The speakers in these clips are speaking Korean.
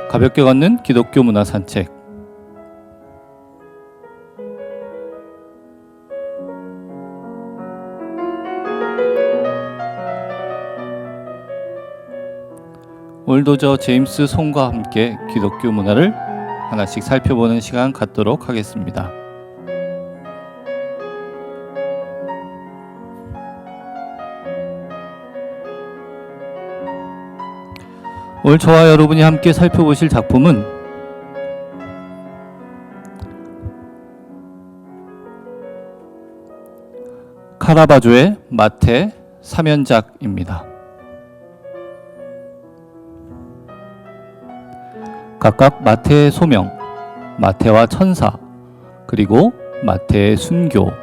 가볍게 걷는 기독교 문화 산책. 오늘도 저 제임스 송과 함께 기독교 문화를 하나씩 살펴보는 시간 갖도록 하겠습니다. 오늘 저와 여러분이 함께 살펴보실 작품은 카라바조의 마태 3연작입니다. 각각 마태의 소명, 마태와 천사, 그리고 마태의 순교로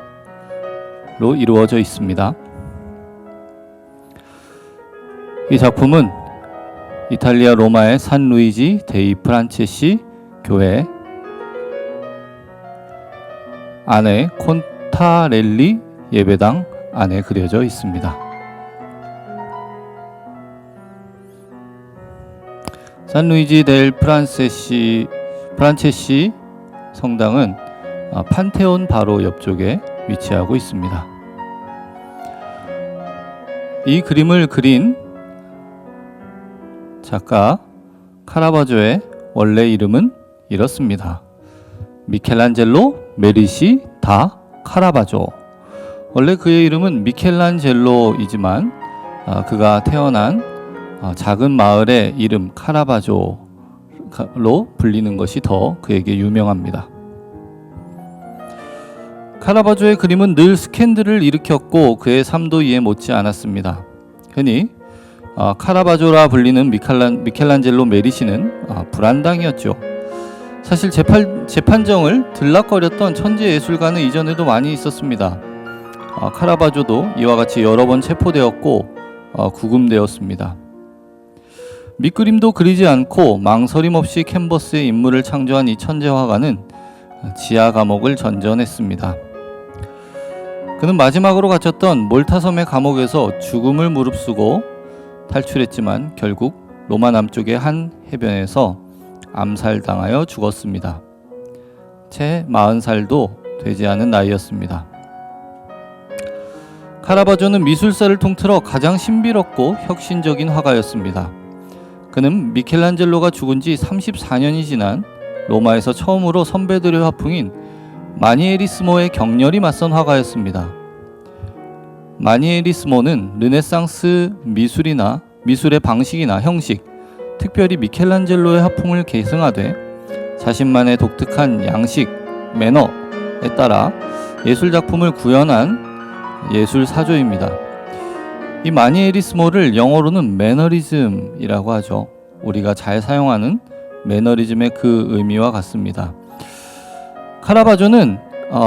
이루어져 있습니다. 이 작품은 이탈리아 로마의 산 루이지 데이 프란체시 교회 안에 콘타렐리 예배당 안에 그려져 있습니다. 산 루이지 델 프란체시 성당은 판테온 바로 옆쪽에 위치하고 있습니다. 이 그림을 그린 작가 카라바조의 원래 이름은 이렇습니다. 미켈란젤로 메리시 다 카라바조. 원래 그의 이름은 미켈란젤로이지만 그가 태어난 작은 마을의 이름 카라바조로 불리는 것이 더 그에게 유명합니다. 카라바조의 그림은 늘 스캔들을 일으켰고 그의 삶도 이에 못지 않았습니다. 흔히 카라바조라 불리는 미켈란젤로 메리시는 불안당이었죠. 사실 재판정을 들락거렸던 천재 예술가는 이전에도 많이 있었습니다. 카라바조도 이와 같이 여러 번 체포되었고 구금되었습니다. 밑그림도 그리지 않고 망설임 없이 캔버스에 인물을 창조한 이 천재 화가는 지하 감옥을 전전했습니다. 그는 마지막으로 갇혔던 몰타섬의 감옥에서 죽음을 무릅쓰고 탈출했지만 결국 로마 남쪽의 한 해변에서 암살당하여 죽었습니다. 채 40살도 되지 않은 나이였습니다. 카라바조는 미술사를 통틀어 가장 신비롭고 혁신적인 화가였습니다. 그는 미켈란젤로가 죽은 지 34년이 지난 로마에서 처음으로 선배들의 화풍인 마니에리스모의 격렬히 맞선 화가였습니다. 마니에리스모는 르네상스 미술의 방식이나 형식, 특별히 미켈란젤로의 화풍을 계승하되 자신만의 독특한 양식, 매너에 따라 예술작품을 구현한 예술 사조입니다. 이 마니에리스모를 영어로는 매너리즘이라고 하죠. 우리가 잘 사용하는 매너리즘의 그 의미와 같습니다. 카라바조는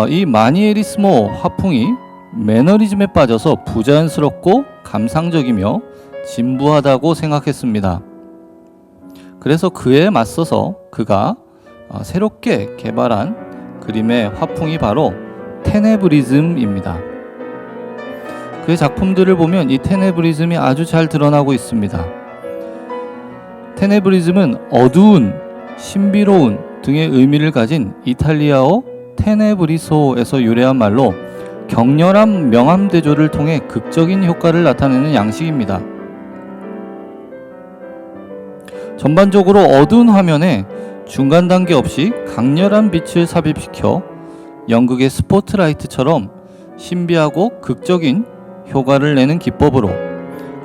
이 마니에리스모 화풍이 매너리즘에 빠져서 부자연스럽고 감상적이며 진부하다고 생각했습니다. 그래서 그에 맞서서 그가 새롭게 개발한 그림의 화풍이 바로 테네브리즘입니다. 그의 작품들을 보면 이 테네브리즘이 아주 잘 드러나고 있습니다. 테네브리즘은 어두운, 신비로운 등의 의미를 가진 이탈리아어 테네브리소에서 유래한 말로 격렬한 명암대조를 통해 극적인 효과를 나타내는 양식입니다. 전반적으로 어두운 화면에 중간 단계 없이 강렬한 빛을 삽입시켜 연극의 스포트라이트처럼 신비하고 극적인 효과를 내는 기법으로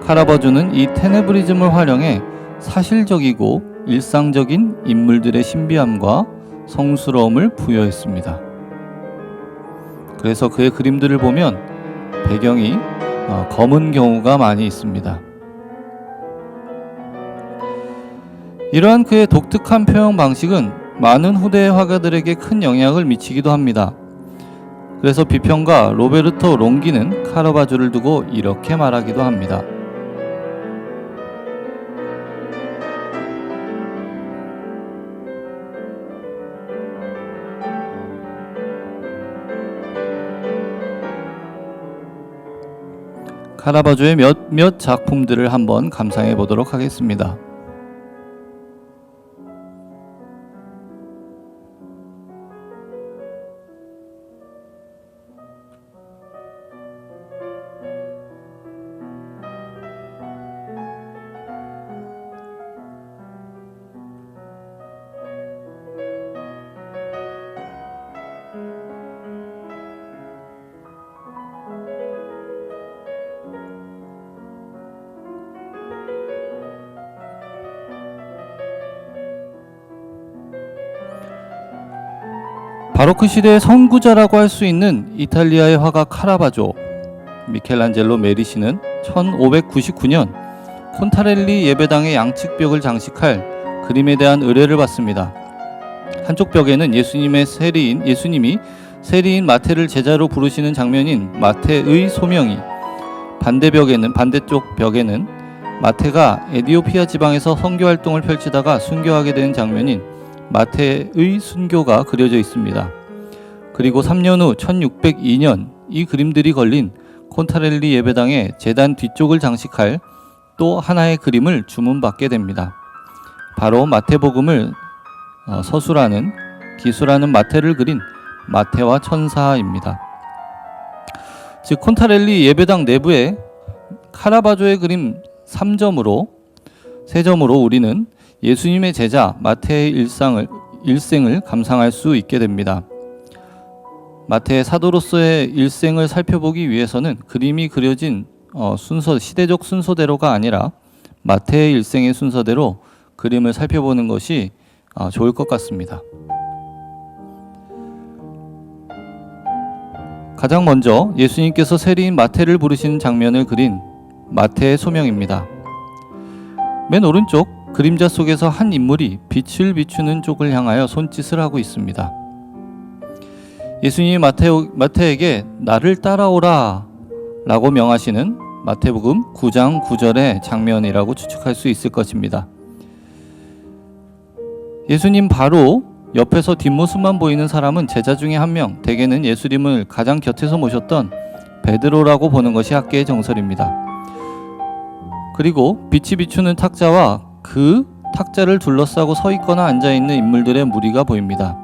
카라바조는 이 테네브리즘을 활용해 사실적이고 일상적인 인물들의 신비함과 성스러움을 부여했습니다. 그래서 그의 그림들을 보면 배경이 검은 경우가 많이 있습니다. 이러한 그의 독특한 표현 방식은 많은 후대의 화가들에게 큰 영향을 미치기도 합니다. 그래서 비평가 로베르토 롱기는 카라바조를 두고 이렇게 말하기도 합니다. 카라바조의 몇몇 작품들을 한번 감상해 보도록 하겠습니다. 바로크 시대의 선구자라고 할 수 있는 이탈리아의 화가 카라바조, 미켈란젤로 메리시는 1599년 콘타렐리 예배당의 양측벽을 장식할 그림에 대한 의뢰를 받습니다. 한쪽 벽에는 예수님이 세리인 마태를 제자로 부르시는 장면인 마태의 소명이, 반대쪽 벽에는 마태가 에디오피아 지방에서 선교 활동을 펼치다가 순교하게 되는 장면인 마태의 순교가 그려져 있습니다. 그리고 3년 후 1602년 이 그림들이 걸린 콘타렐리 예배당의 제단 뒤쪽을 장식할 또 하나의 그림을 주문받게 됩니다. 바로 마태복음을 기술하는 마태를 그린 마태와 천사입니다. 즉 콘타렐리 예배당 내부에 카라바조의 그림 3점으로 우리는 예수님의 제자 마태의 일생을 감상할 수 있게 됩니다. 마태의 사도로서의 일생을 살펴보기 위해서는 그림이 그려진 시대적 순서대로가 아니라 마태의 일생의 순서대로 그림을 살펴보는 것이 좋을 것 같습니다. 가장 먼저 예수님께서 세리인 마태를 부르시는 장면을 그린 마태의 소명입니다. 맨 오른쪽 그림자 속에서 한 인물이 빛을 비추는 쪽을 향하여 손짓을 하고 있습니다. 예수님이 마태에게 나를 따라오라 라고 명하시는 마태복음 9장 9절의 장면이라고 추측할 수 있을 것입니다. 예수님 바로 옆에서 뒷모습만 보이는 사람은 제자 중에 한 명, 대개는 예수님을 가장 곁에서 모셨던 베드로라고 보는 것이 학계의 정설입니다. 그리고 빛이 비추는 탁자와 그 탁자를 둘러싸고 서 있거나 앉아 있는 인물들의 무리가 보입니다.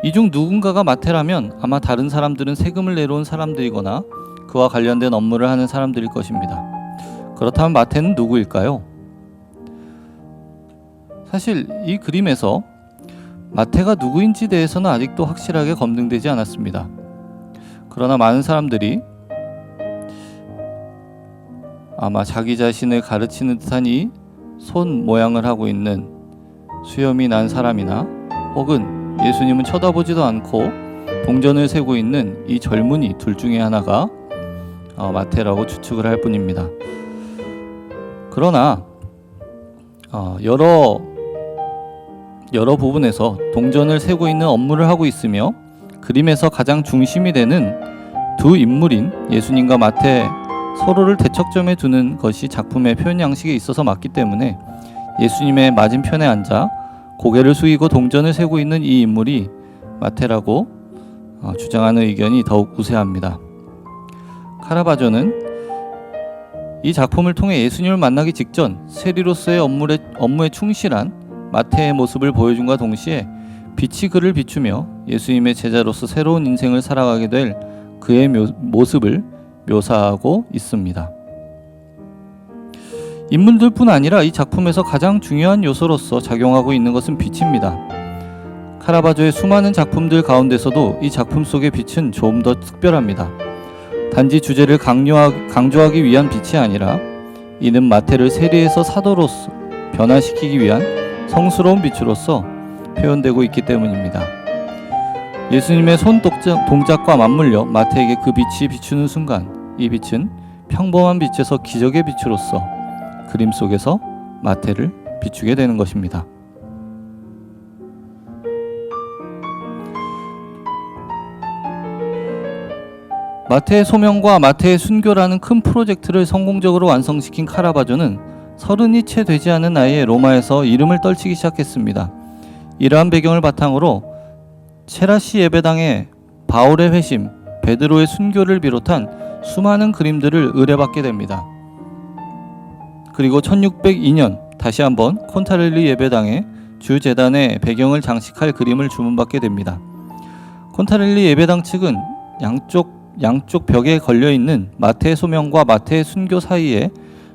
이 중 누군가가 마태라면 아마 다른 사람들은 세금을 내려온 사람들이거나 그와 관련된 업무를 하는 사람들일 것입니다. 그렇다면 마태는 누구일까요? 사실 이 그림에서 마태가 누구인지 대해서는 아직도 확실하게 검증되지 않았습니다. 그러나 많은 사람들이 아마 자기 자신을 가르치는 듯한 이 손 모양을 하고 있는 수염이 난 사람이나 혹은 예수님은 쳐다보지도 않고 동전을 세고 있는 이 젊은이 둘 중에 하나가 마태라고 추측을 할 뿐입니다. 그러나 여러 부분에서 동전을 세고 있는 업무를 하고 있으며 그림에서 가장 중심이 되는 두 인물인 예수님과 마태 서로를 대척점에 두는 것이 작품의 표현 양식에 있어서 맞기 때문에 예수님의 맞은편에 앉아 고개를 숙이고 동전을 세고 있는 이 인물이 마태라고 주장하는 의견이 더욱 우세합니다. 카라바조는 이 작품을 통해 예수님을 만나기 직전 세리로서의 업무에 충실한 마태의 모습을 보여준과 동시에 빛이 그를 비추며 예수님의 제자로서 새로운 인생을 살아가게 될 그의 모습을 묘사하고 있습니다. 인물들뿐 아니라 이 작품에서 가장 중요한 요소로서 작용하고 있는 것은 빛입니다. 카라바조의 수많은 작품들 가운데서도 이 작품 속의 빛은 조금 더 특별합니다. 단지 주제를 강조하기 위한 빛이 아니라 이는 마태를 세리에서 사도로서 변화시키기 위한 성스러운 빛으로서 표현되고 있기 때문입니다. 예수님의 손 동작과 맞물려 마태에게 그 빛이 비추는 순간 이 빛은 평범한 빛에서 기적의 빛으로서 그림 속에서 마태를 비추게 되는 것입니다. 마태의 소명과 마태의 순교라는 큰 프로젝트를 성공적으로 완성시킨 카라바조는 30이 채 되지 않은 나이에 로마에서 이름을 떨치기 시작했습니다. 이러한 배경을 바탕으로 체라시 예배당의 바울의 회심, 베드로의 순교를 비롯한 수많은 그림들을 의뢰받게 됩니다. 그리고 1602년 다시 한번 콘타렐리 예배당의 주 제단의 배경을 장식할 그림을 주문받게 됩니다. 콘타렐리 예배당 측은 양쪽 벽에 걸려있는 마태의 소명과 마태의 순교 사이에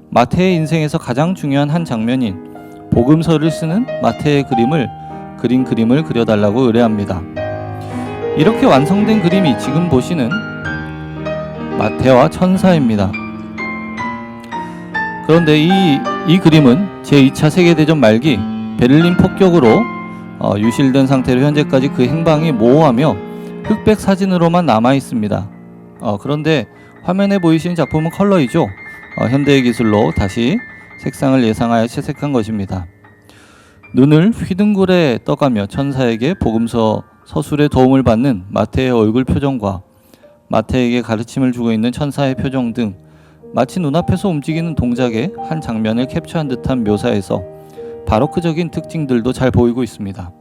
마태의 인생에서 가장 중요한 한 장면인 복음서를 쓰는 마태의 그림을 그려달라고 의뢰합니다. 이렇게 완성된 그림이 지금 보시는 마태와 천사입니다. 그런데 이 그림은 제2차 세계대전 말기 베를린 폭격으로 유실된 상태로 현재까지 그 행방이 모호하며 흑백 사진으로만 남아 있습니다. 그런데 화면에 보이시는 작품은 컬러이죠. 현대의 기술로 다시 색상을 예상하여 채색한 것입니다. 눈을 휘둥그레 떠가며 천사에게 복음서 서술의 도움을 받는 마태의 얼굴 표정과 마태에게 가르침을 주고 있는 천사의 표정 등 마치 눈앞에서 움직이는 동작의 한 장면을 캡처한 듯한 묘사에서 바로크적인 특징들도 잘 보이고 있습니다.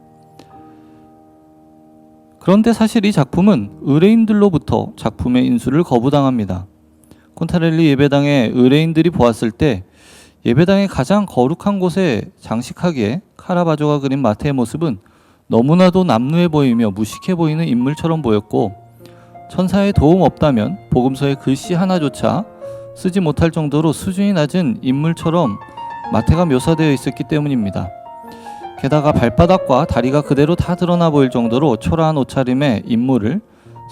그런데 사실 이 작품은 의뢰인들로부터 작품의 인수를 거부당합니다. 콘타렐리 예배당의 의뢰인들이 보았을 때 예배당의 가장 거룩한 곳에 장식하기에 카라바조가 그린 마태의 모습은 너무나도 남루해 보이며 무식해 보이는 인물처럼 보였고, 천사의 도움 없다면 복음서의 글씨 하나조차 쓰지 못할 정도로 수준이 낮은 인물처럼 마태가 묘사되어 있었기 때문입니다. 게다가 발바닥과 다리가 그대로 다 드러나 보일 정도로 초라한 옷차림의 인물을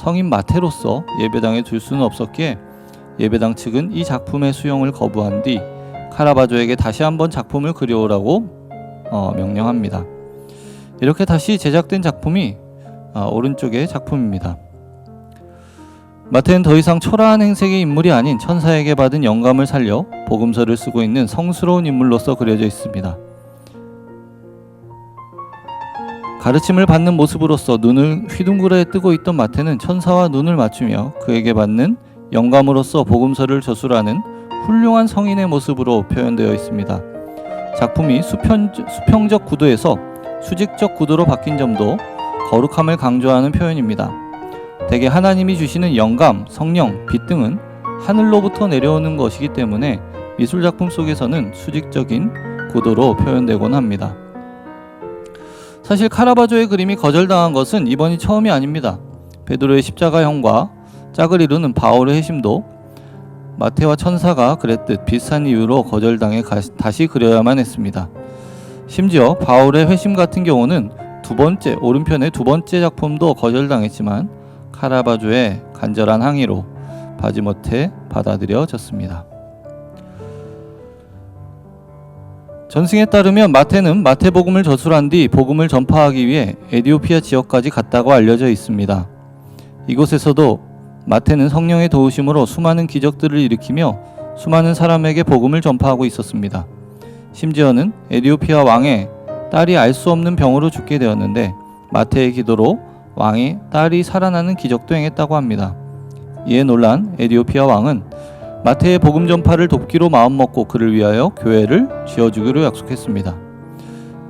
성인 마태로서 예배당에 둘 수는 없었기에 예배당 측은 이 작품의 수용을 거부한 뒤 카라바조에게 다시 한번 작품을 그려오라고 명령합니다. 이렇게 다시 제작된 작품이 오른쪽의 작품입니다. 마태는 더 이상 초라한 행색의 인물이 아닌 천사에게 받은 영감을 살려 복음서를 쓰고 있는 성스러운 인물로서 그려져 있습니다. 가르침을 받는 모습으로서 눈을 휘둥그레 뜨고 있던 마태는 천사와 눈을 맞추며 그에게 받는 영감으로서 복음서를 저술하는 훌륭한 성인의 모습으로 표현되어 있습니다. 작품이 수평적 구도에서 수직적 구도로 바뀐 점도 거룩함을 강조하는 표현입니다. 대개 하나님이 주시는 영감, 성령, 빛 등은 하늘로부터 내려오는 것이기 때문에 미술작품 속에서는 수직적인 구도로 표현되곤 합니다. 사실 카라바조의 그림이 거절당한 것은 이번이 처음이 아닙니다. 베드로의 십자가형과 짝을 이루는 바울의 회심도 마태와 천사가 그랬듯 비슷한 이유로 거절당해 다시 그려야만 했습니다. 심지어 바울의 회심 같은 경우는 오른편의 두 번째 작품도 거절당했지만 카라바조의 간절한 항의로 마지못해 받아들여졌습니다. 전승에 따르면 마태는 마태복음을 저술한 뒤 복음을 전파하기 위해 에디오피아 지역까지 갔다고 알려져 있습니다. 이곳에서도 마태는 성령의 도우심으로 수많은 기적들을 일으키며 수많은 사람에게 복음을 전파하고 있었습니다. 심지어는 에디오피아 왕의 딸이 알 수 없는 병으로 죽게 되었는데 마태의 기도로 왕의 딸이 살아나는 기적도 행했다고 합니다. 이에 놀란 에디오피아 왕은 마태의 복음 전파를 돕기로 마음먹고 그를 위하여 교회를 지어주기로 약속했습니다.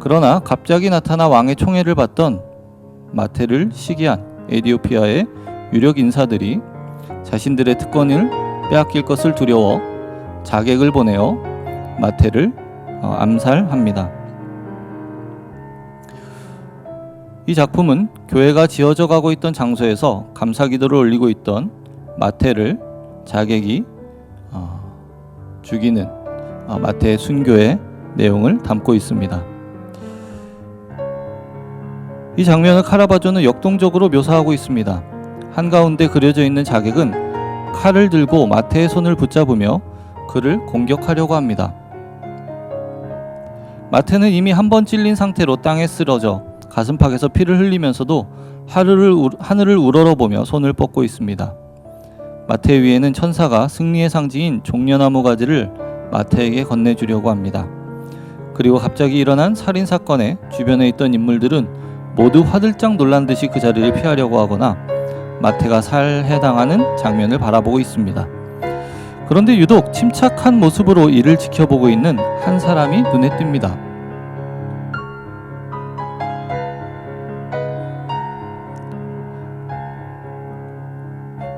그러나 갑자기 나타나 왕의 총애를 받던 마태를 시기한 에디오피아의 유력 인사들이 자신들의 특권을 빼앗길 것을 두려워 자객을 보내어 마태를 암살합니다. 이 작품은 교회가 지어져 가고 있던 장소에서 감사기도를 올리고 있던 마태를 자객이 죽이는 마태의 순교의 내용을 담고 있습니다. 이 장면을 카라바조는 역동적으로 묘사하고 있습니다. 한가운데 그려져 있는 자객은 칼을 들고 마태의 손을 붙잡으며 그를 공격하려고 합니다. 마태는 이미 한 번 찔린 상태로 땅에 쓰러져 가슴팍에서 피를 흘리면서도 하늘을 우러러보며 손을 뻗고 있습니다. 마태 위에는 천사가 승리의 상징인 종려나무 가지를 마태에게 건네주려고 합니다. 그리고 갑자기 일어난 살인사건에 주변에 있던 인물들은 모두 화들짝 놀란 듯이 그 자리를 피하려고 하거나 마태가 살해당하는 장면을 바라보고 있습니다. 그런데 유독 침착한 모습으로 이를 지켜보고 있는 한 사람이 눈에 띕니다.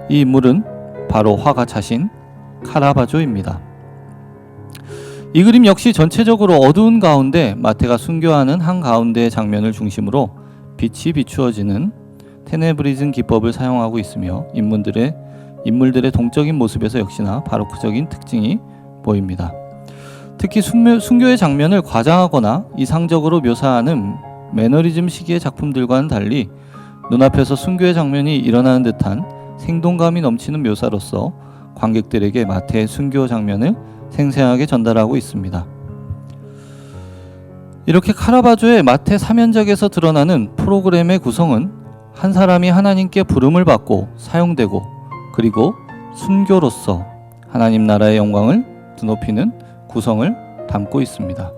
이 인물은 바로 화가 자신 카라바조입니다. 이 그림 역시 전체적으로 어두운 가운데 마태가 순교하는 한가운데의 장면을 중심으로 빛이 비추어지는 테네브리즘 기법을 사용하고 있으며 인물들의 동적인 모습에서 역시나 바로크적인 특징이 보입니다. 특히 순교의 장면을 과장하거나 이상적으로 묘사하는 매너리즘 시기의 작품들과는 달리 눈앞에서 순교의 장면이 일어나는 듯한 생동감이 넘치는 묘사로서 관객들에게 마태의 순교 장면을 생생하게 전달하고 있습니다. 이렇게 카라바조의 마태 사면작에서 드러나는 프로그램의 구성은 한 사람이 하나님께 부름을 받고 사용되고 그리고 순교로서 하나님 나라의 영광을 드높이는 구성을 담고 있습니다.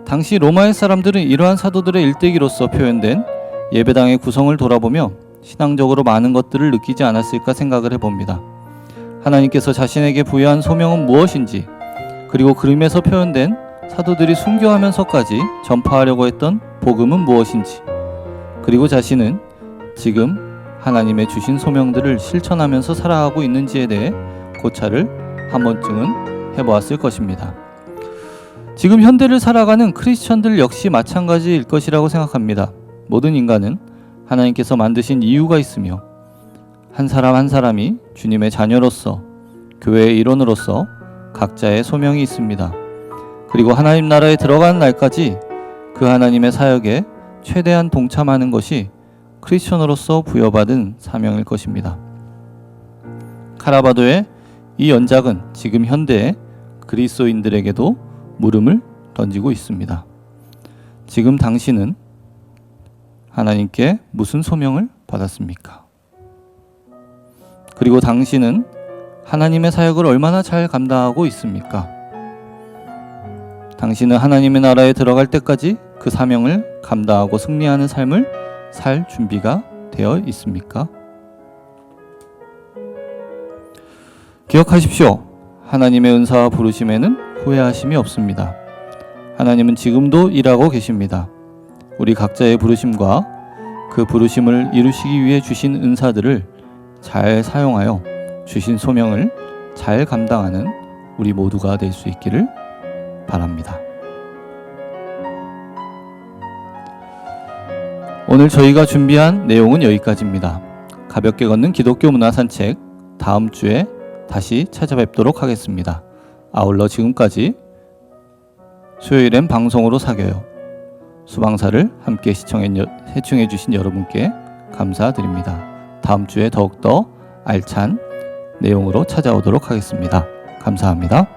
당시 로마의 사람들은 이러한 사도들의 일대기로서 표현된 예배당의 구성을 돌아보며 신앙적으로 많은 것들을 느끼지 않았을까 생각을 해봅니다. 하나님께서 자신에게 부여한 소명은 무엇인지, 그리고 그림에서 표현된 사도들이 순교하면서까지 전파하려고 했던 복음은 무엇인지, 그리고 자신은 지금 하나님의 주신 소명들을 실천하면서 살아가고 있는지에 대해 고찰을 한 번쯤은 해보았을 것입니다. 지금 현대를 살아가는 크리스천들 역시 마찬가지일 것이라고 생각합니다. 모든 인간은 하나님께서 만드신 이유가 있으며 한 사람 한 사람이 주님의 자녀로서 교회의 일원으로서 각자의 소명이 있습니다. 그리고 하나님 나라에 들어가는 날까지 그 하나님의 사역에 최대한 동참하는 것이 크리스천으로서 부여받은 사명일 것입니다. 카라바도의 이 연작은 지금 현대의 그리스도인들에게도 물음을 던지고 있습니다. 지금 당신은 하나님께 무슨 소명을 받았습니까? 그리고 당신은 하나님의 사역을 얼마나 잘 감당하고 있습니까? 당신은 하나님의 나라에 들어갈 때까지 그 사명을 감당하고 승리하는 삶을 살 준비가 되어 있습니까? 기억하십시오. 하나님의 은사와 부르심에는 후회하심이 없습니다. 하나님은 지금도 일하고 계십니다. 우리 각자의 부르심과 그 부르심을 이루시기 위해 주신 은사들을 잘 사용하여 주신 소명을 잘 감당하는 우리 모두가 될 수 있기를 바랍니다. 오늘 저희가 준비한 내용은 여기까지입니다. 가볍게 걷는 기독교 문화 산책, 다음 주에 다시 찾아뵙도록 하겠습니다. 아울러 지금까지 수요일엔 방송으로 사겨요 수방사를 함께 시청해 주신 여러분께 감사드립니다. 다음 주에 더욱더 알찬 내용으로 찾아오도록 하겠습니다. 감사합니다.